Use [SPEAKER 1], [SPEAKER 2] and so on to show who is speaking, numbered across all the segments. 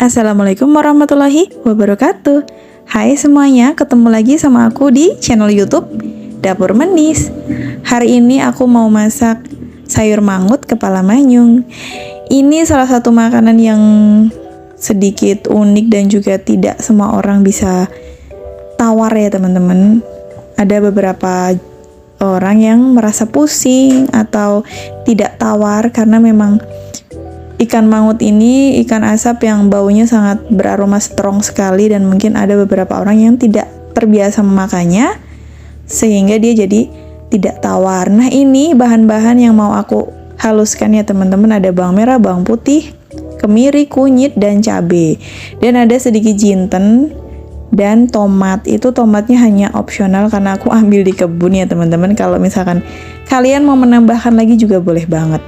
[SPEAKER 1] Assalamualaikum warahmatullahi wabarakatuh. Hai semuanya, ketemu lagi sama aku di channel YouTube Dapur Manis. Hari ini aku mau masak sayur mangut kepala manyung. Ini salah satu makanan yang sedikit unik dan juga tidak semua orang bisa tawar ya teman-teman. Ada beberapa orang yang merasa pusing atau tidak tawar karena memang ikan mangut ini ikan asap yang baunya sangat beraroma strong sekali dan mungkin ada beberapa orang yang tidak terbiasa memakannya sehingga dia jadi tidak tawar. Nah, ini bahan-bahan yang mau aku haluskan ya teman-teman. Ada bawang merah, bawang putih, kemiri, kunyit, dan cabai. Dan ada sedikit jinten dan tomat. Itu tomatnya hanya opsional karena aku ambil di kebun ya teman-teman. Kalau misalkan kalian mau menambahkan lagi juga boleh banget.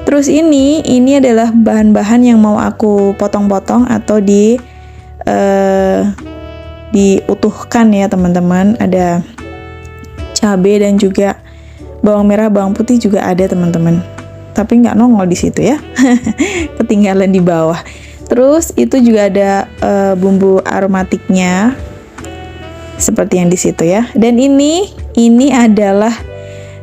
[SPEAKER 1] Terus ini adalah bahan-bahan yang mau aku potong-potong atau diutuhkan ya teman-teman. Ada cabai dan juga bawang merah, bawang putih juga ada teman-teman. Tapi nggak nongol di situ ya, ketinggalan di bawah. Terus itu juga ada bumbu aromatiknya seperti yang di situ ya. Dan ini adalah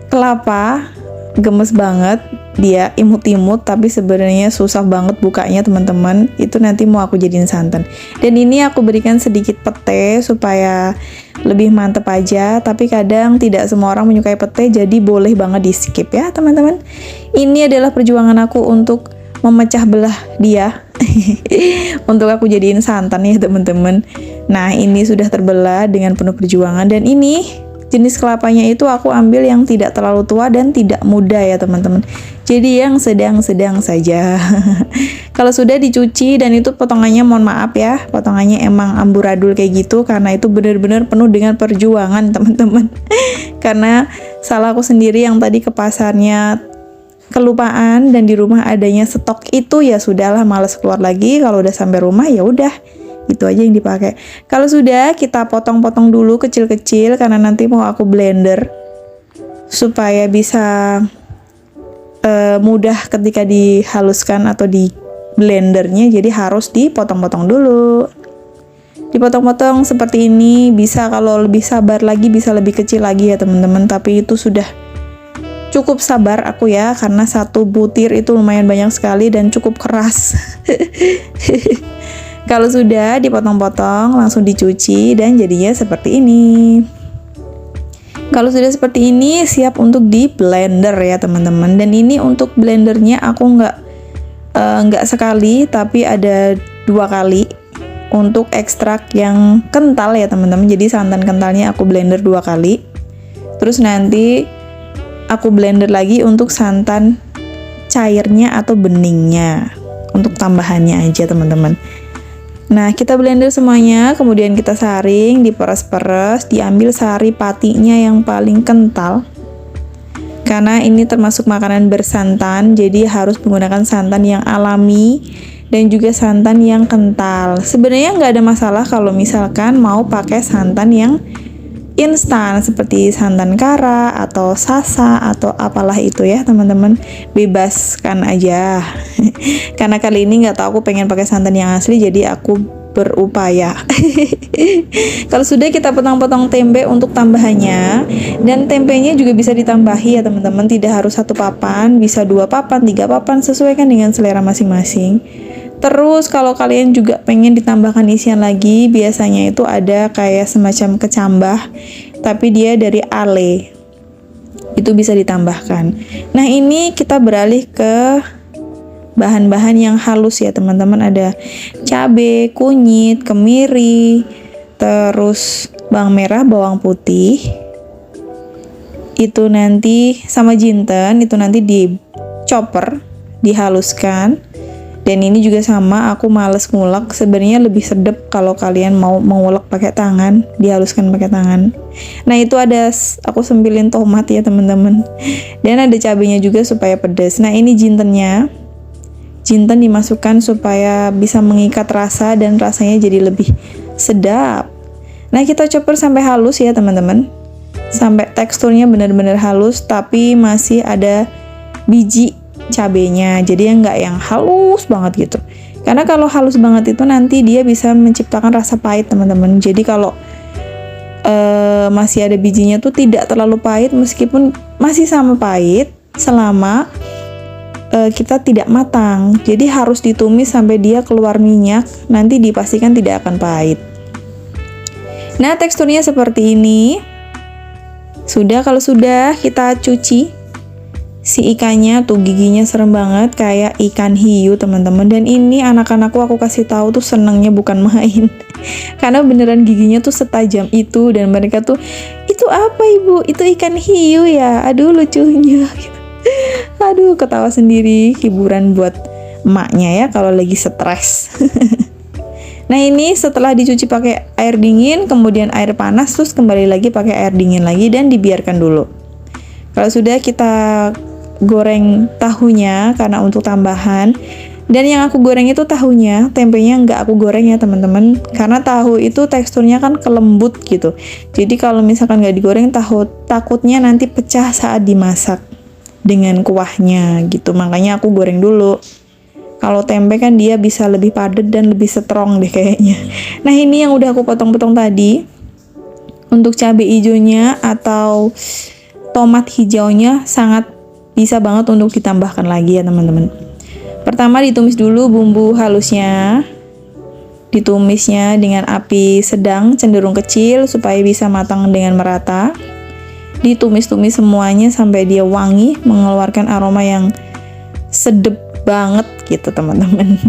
[SPEAKER 1] kelapa, gemes banget. Dia imut-imut tapi sebenarnya susah banget bukanya teman-teman. Itu nanti mau aku jadiin santan. Dan ini aku berikan sedikit pete supaya lebih mantep aja. Tapi kadang tidak semua orang menyukai pete, jadi boleh banget di skip ya teman-teman. Ini adalah perjuangan aku untuk memecah belah dia untuk aku jadiin santan ya teman-teman. Nah, ini sudah terbelah dengan penuh perjuangan. Dan ini jenis kelapanya itu aku ambil yang tidak terlalu tua dan tidak muda ya teman-teman. Jadi yang sedang-sedang saja. Kalau sudah dicuci dan itu potongannya, mohon maaf ya, potongannya emang amburadul kayak gitu karena itu benar-benar penuh dengan perjuangan teman-teman. Karena salah aku sendiri yang tadi ke pasarnya kelupaan dan di rumah adanya stok itu ya sudahlah, males keluar lagi. Kalau udah sampai rumah ya udah itu aja yang dipakai. Kalau sudah, kita potong-potong dulu kecil-kecil karena nanti mau aku blender supaya bisa mudah ketika dihaluskan atau di blendernya. Jadi harus dipotong-potong dulu. Dipotong-potong seperti ini. Bisa kalau lebih sabar lagi bisa lebih kecil lagi ya teman-teman. Tapi itu sudah cukup sabar aku ya karena satu butir itu lumayan banyak sekali dan cukup keras. Kalau sudah dipotong-potong, langsung dicuci dan jadinya seperti ini. Kalau sudah seperti ini, siap untuk di blender ya teman-teman. Dan ini untuk blendernya aku nggak sekali, tapi ada 2 kali untuk ekstrak yang kental ya teman-teman. Jadi santan kentalnya aku blender 2 kali. Terus nanti aku blender lagi untuk santan cairnya atau beningnya. Untuk tambahannya aja teman-teman. Nah, kita blender semuanya, kemudian kita saring, diperes-peres, diambil sari patinya yang paling kental. Karena ini termasuk makanan bersantan, jadi harus menggunakan santan yang alami dan juga santan yang kental. Sebenarnya nggak ada masalah kalau misalkan mau pakai santan yang instan seperti santan kara atau sasa atau apalah itu ya teman-teman, bebaskan aja. Karena kali ini nggak tahu, aku pengen pakai santan yang asli jadi aku berupaya. Kalau sudah, kita potong-potong tempe untuk tambahannya. Dan tempenya juga bisa ditambahi ya teman-teman, tidak harus 1 papan, bisa 2 papan, 3 papan, sesuaikan dengan selera masing-masing. Terus kalau kalian juga pengen ditambahkan isian lagi, biasanya itu ada kayak semacam kecambah, tapi dia dari ale. Itu bisa ditambahkan. Nah, ini kita beralih ke bahan-bahan yang halus ya teman-teman. Ada cabai, kunyit, kemiri, terus bawang merah, bawang putih. Itu nanti sama jinten, itu nanti di chopper, dihaluskan. Dan ini juga sama, aku males ngulek. Sebenarnya lebih sedap kalau kalian mau mengulek pakai tangan, dihaluskan pakai tangan. Nah, itu ada aku sempilin tomat ya teman-teman. Dan ada cabenya juga supaya pedas. Nah, ini jintennya. Jinten dimasukkan supaya bisa mengikat rasa dan rasanya jadi lebih sedap. Nah, kita chopper sampai halus ya teman-teman. Sampai teksturnya benar-benar halus tapi masih ada biji cabenya, jadi nggak yang halus banget gitu. Karena kalau halus banget itu nanti dia bisa menciptakan rasa pahit, teman-teman. Jadi kalau masih ada bijinya tuh tidak terlalu pahit, meskipun masih sama pahit selama kita tidak matang. Jadi harus ditumis sampai dia keluar minyak, nanti dipastikan tidak akan pahit. Nah, teksturnya seperti ini. Kalau sudah kita cuci si ikannya, tuh giginya serem banget kayak ikan hiu, teman-teman. Dan ini anak-anakku aku kasih tahu tuh senangnya bukan main. Karena beneran giginya tuh setajam itu, dan mereka tuh, "Itu apa, Ibu? Itu ikan hiu ya? Aduh, lucunya." Aduh, ketawa sendiri, hiburan buat emaknya ya kalau lagi stres. Nah, ini setelah dicuci pakai air dingin, kemudian air panas, terus kembali lagi pakai air dingin lagi dan dibiarkan dulu. Kalau sudah, kita goreng tahunya karena untuk tambahan. Dan yang aku goreng itu tahunya, tempenya nggak aku goreng ya teman-teman, karena tahu itu teksturnya kan kelembut gitu. Jadi kalau misalkan nggak digoreng, tahu takutnya nanti pecah saat dimasak dengan kuahnya gitu. Makanya aku goreng dulu. Kalau tempe kan dia bisa lebih padat dan lebih strong deh kayaknya. Nah, ini yang udah aku potong-potong tadi. Untuk cabai hijaunya atau tomat hijaunya sangat bisa banget untuk ditambahkan lagi ya teman-teman. Pertama ditumis dulu bumbu halusnya. Ditumisnya dengan api sedang cenderung kecil supaya bisa matang dengan merata. Ditumis-tumis semuanya sampai dia wangi, mengeluarkan aroma yang sedep banget gitu teman-teman.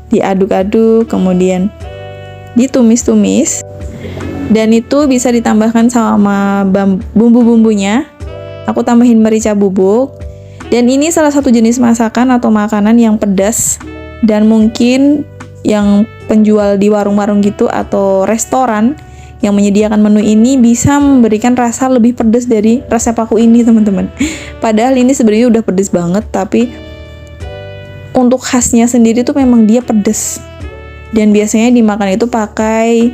[SPEAKER 1] Diaduk-aduk, kemudian ditumis-tumis. Dan itu bisa ditambahkan sama bumbu-bumbunya. Aku tambahin merica bubuk. Dan ini salah satu jenis masakan atau makanan yang pedas, dan mungkin yang penjual di warung-warung gitu atau restoran yang menyediakan menu ini bisa memberikan rasa lebih pedas dari resep aku ini teman-teman. Padahal ini sebenarnya udah pedas banget, tapi untuk khasnya sendiri tuh memang dia pedas. Dan biasanya dimakan itu pakai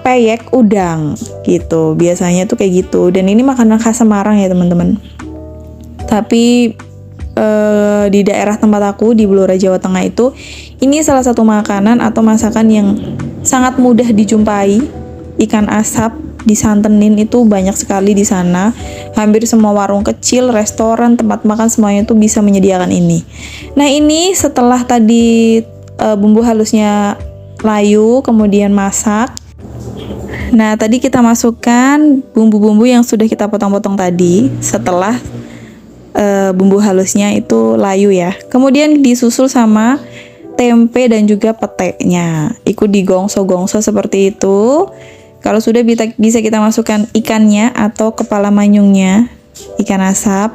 [SPEAKER 1] peyek udang gitu, biasanya tuh kayak gitu. Dan ini makanan khas Semarang ya teman-teman. Tapi di daerah tempat aku di Blora Jawa Tengah itu, ini salah satu makanan atau masakan yang sangat mudah dijumpai. Ikan asap disantenin itu banyak sekali di sana. Hampir semua warung kecil, restoran, tempat makan semuanya tuh bisa menyediakan ini. Nah, ini setelah tadi bumbu halusnya layu, kemudian masak. Nah, tadi kita masukkan bumbu-bumbu yang sudah kita potong-potong tadi setelah bumbu halusnya itu layu ya. Kemudian disusul sama tempe dan juga petenya. Ikut digongso-gongso seperti itu. Kalau sudah bisa kita masukkan ikannya atau kepala manyungnya, ikan asap.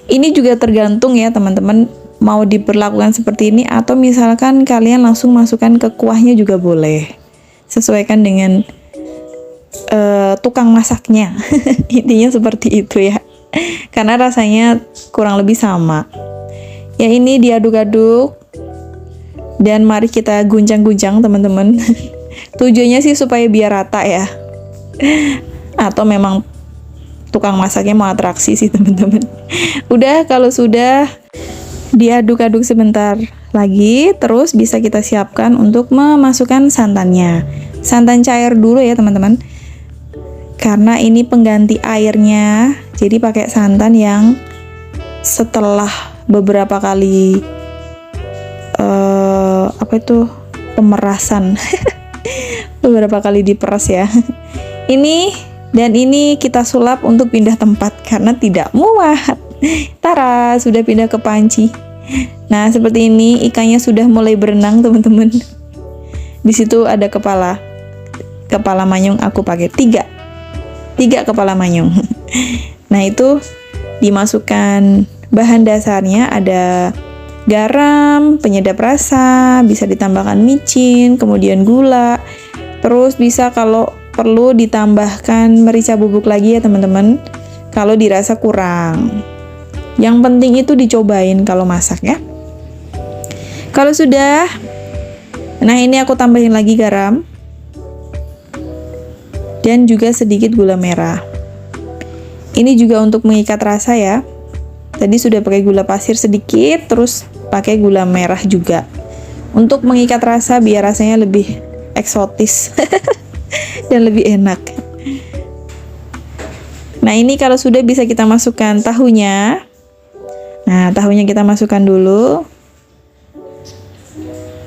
[SPEAKER 1] Ini juga tergantung ya teman-teman, mau diperlakukan seperti ini atau misalkan kalian langsung masukkan ke kuahnya juga boleh. Sesuaikan dengan tukang masaknya. Intinya seperti itu ya. Karena rasanya kurang lebih sama. Ya, ini diaduk-aduk. Dan mari kita guncang-guncang teman-teman. Tujuannya sih supaya biar rata ya. Atau memang tukang masaknya mau atraksi sih teman-teman. Udah, kalau sudah diaduk-aduk sebentar lagi, terus bisa kita siapkan untuk memasukkan santannya. Santan cair dulu ya teman-teman. Karena ini pengganti airnya, jadi pakai santan yang setelah beberapa kali pemerasan. Beberapa kali diperas ya. Ini kita sulap untuk pindah tempat karena tidak muat. Tara, sudah pindah ke panci. Nah, seperti ini ikannya sudah mulai berenang teman-teman. Di situ ada kepala manyung, aku pakai 3 kepala manyung. Nah, itu dimasukkan bahan dasarnya, ada garam, penyedap rasa, bisa ditambahkan micin, kemudian gula. Terus bisa kalau perlu ditambahkan merica bubuk lagi ya teman-teman, kalau dirasa kurang. Yang penting itu dicobain kalau masak ya. Kalau sudah, nah ini aku tambahin lagi garam. Dan juga sedikit gula merah. Ini juga untuk mengikat rasa ya. Tadi sudah pakai gula pasir sedikit, terus pakai gula merah juga untuk mengikat rasa biar rasanya lebih eksotis dan lebih enak. Nah, ini kalau sudah bisa kita masukkan tahunya. Nah, tahunya kita masukkan dulu.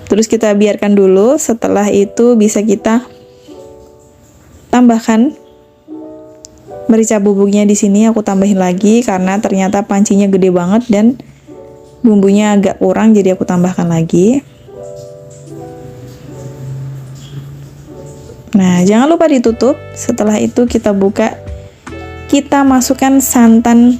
[SPEAKER 1] Terus kita biarkan dulu. Setelah itu bisa kita tambahkan merica bubuknya di sini. Aku tambahin lagi karena ternyata pancinya gede banget dan bumbunya agak kurang, jadi aku tambahkan lagi. Nah, jangan lupa ditutup. Setelah itu kita buka. Kita masukkan santan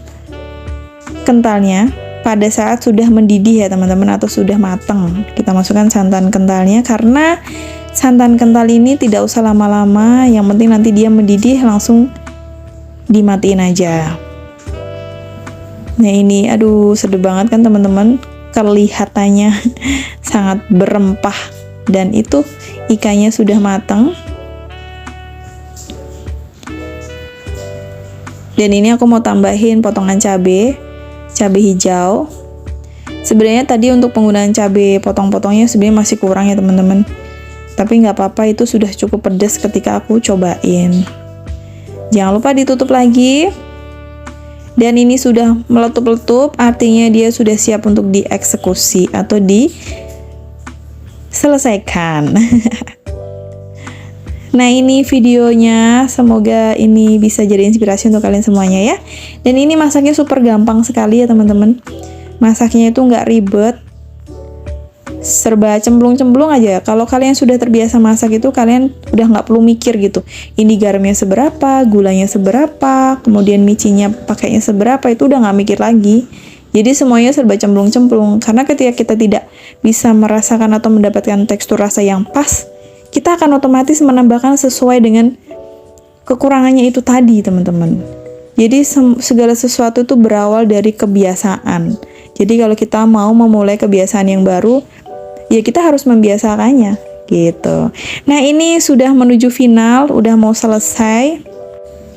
[SPEAKER 1] kentalnya pada saat sudah mendidih ya teman-teman, atau sudah matang. Kita masukkan santan kentalnya karena santan kental ini tidak usah lama-lama, yang penting nanti dia mendidih langsung dimatiin aja. Nah, ini aduh sedep banget kan teman-teman, kelihatannya sangat berempah, dan itu ikannya sudah matang. Dan ini aku mau tambahin potongan cabai hijau. Sebenarnya tadi untuk penggunaan cabai potong-potongnya sebenarnya masih kurang ya teman-teman. Tapi nggak apa-apa, itu sudah cukup pedas ketika aku cobain. Jangan lupa ditutup lagi. Dan ini sudah meletup-letup, artinya dia sudah siap untuk dieksekusi atau diselesaikan. Nah, ini videonya, semoga ini bisa jadi inspirasi untuk kalian semuanya ya. Dan ini masaknya super gampang sekali ya teman-teman. Masaknya itu nggak ribet, serba cemplung-cemplung aja. Kalau kalian sudah terbiasa masak itu, kalian udah nggak perlu mikir gitu. Ini garamnya seberapa, gulanya seberapa, kemudian micinnya pakainya seberapa, itu udah nggak mikir lagi. Jadi semuanya serba cemplung-cemplung. Karena ketika kita tidak bisa merasakan atau mendapatkan tekstur rasa yang pas, kita akan otomatis menambahkan sesuai dengan kekurangannya itu tadi, teman-teman. Jadi segala sesuatu itu berawal dari kebiasaan. Jadi kalau kita mau memulai kebiasaan yang baru, ya kita harus membiasakannya, gitu. Nah, ini sudah menuju final, udah mau selesai.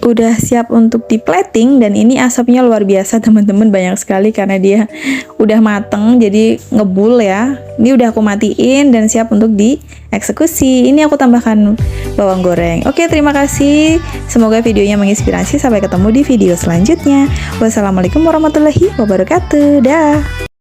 [SPEAKER 1] Udah siap untuk di plating, dan ini asapnya luar biasa teman-teman, banyak sekali karena dia udah mateng, jadi ngebul ya. Ini udah aku matiin dan siap untuk dieksekusi. Ini aku tambahkan bawang goreng. Oke, terima kasih. Semoga videonya menginspirasi. Sampai ketemu di video selanjutnya. Wassalamualaikum warahmatullahi wabarakatuh. Dah.